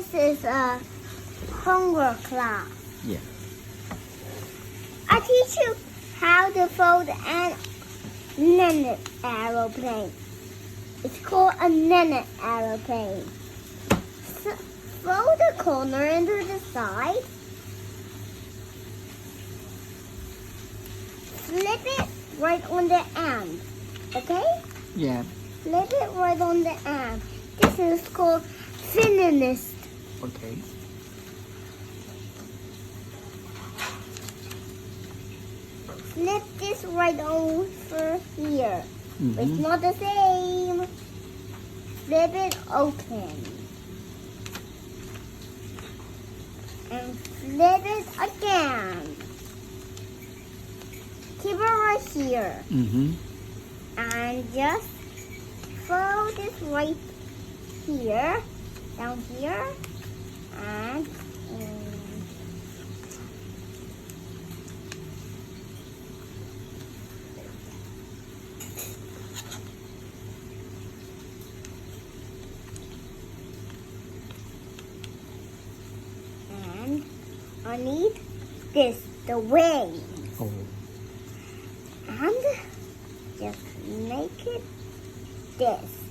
This is a homework class. Yeah. I teach you how to fold an minute aeroplane. It's called a minute aeroplane. So, fold the corner into the side. Flip it right on the end. Okay? Yeah. Flip it right on the end. This is called finist. Okay. Flip this right over here. Mm-hmm. It's not the same. Flip it open. And flip it again. Keep it right here. Mm-hmm. And just fold this right here, down here, and I need this, the wings. Oh. And just make it this.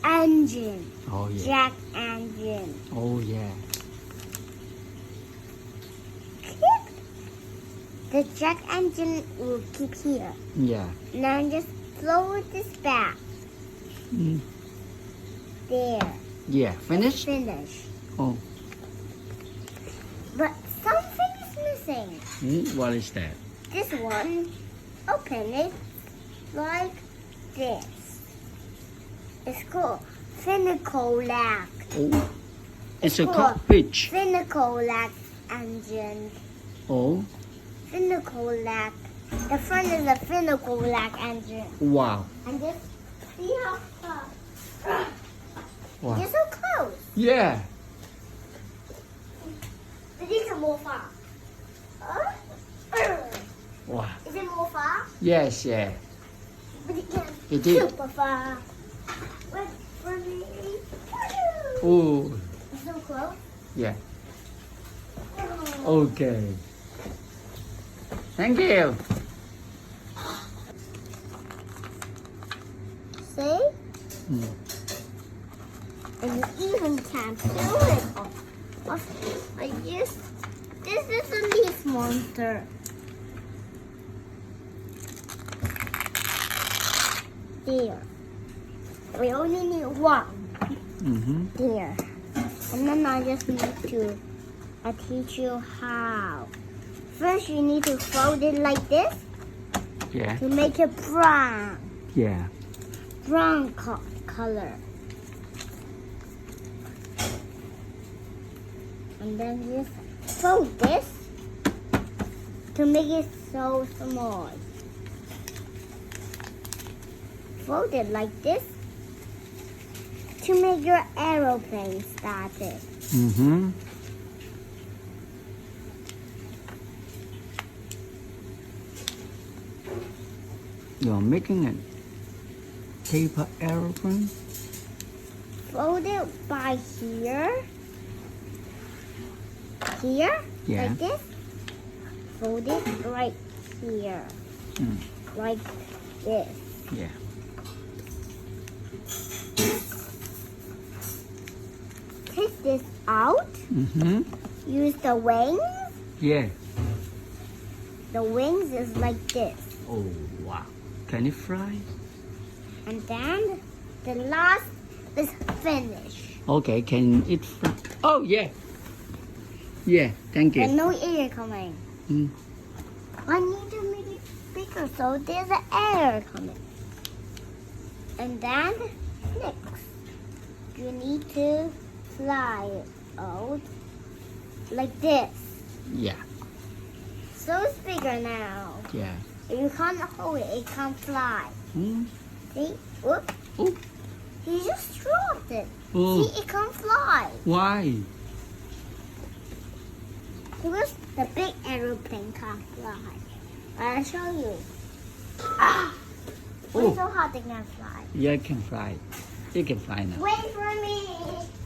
Engine. Oh yeah. Jack engine. Oh yeah. The jack engine will keep here. Yeah. And then just throw this back. Mm. There. Yeah. Finish? Finish. Oh. But something is missing. What is that? This one, open it like this. It's called Finicolac. Oh. It's a cool. cockpit. Finicolac engine. Oh. Finicolac. The front is a Finicolac engine. Wow. And just see how close. Wow. You're so close. Yeah. But these are more far. Wow. Is it more far? Yes, yeah. But it can It is. super far. Wait for me. Oh. It's so close. Yeah. Okay. Thank you. See? Mm. And you even can't do it. I use this is a leaf monster. There. We only need one. Mm-hmm. There. And then I just need to teach you how. First you need to fold it like this Yeah. to make it brown. Yeah. Brown color. And then just fold this to make it so small. Fold it like this to make your aeroplane started. Mm-hmm. You're making a paper aeroplane? Fold it by here. Here, Yeah. like this. Fold it right here, like this. Yeah. Take this out. Mm-hmm. Use the wings. Yeah. The wings is like this. Oh, wow. Can it fly? And then the last is finish. Okay, can it fly? Oh, yeah. Yeah, thank There's you. no air coming. Mm. I need to make it bigger so there's an air coming. And then next, you need to fly it out like this. Yeah. So it's bigger now. Yeah. You can't hold it, it can't fly. Mm. See? Whoop. Oh. You just dropped it. Oh. See, it can't fly. Why? Because the big aeroplane can't fly. I'll show you. Ah! Oh. It's so hard it can't fly. Yeah, it can fly. You can find out. Wait for me.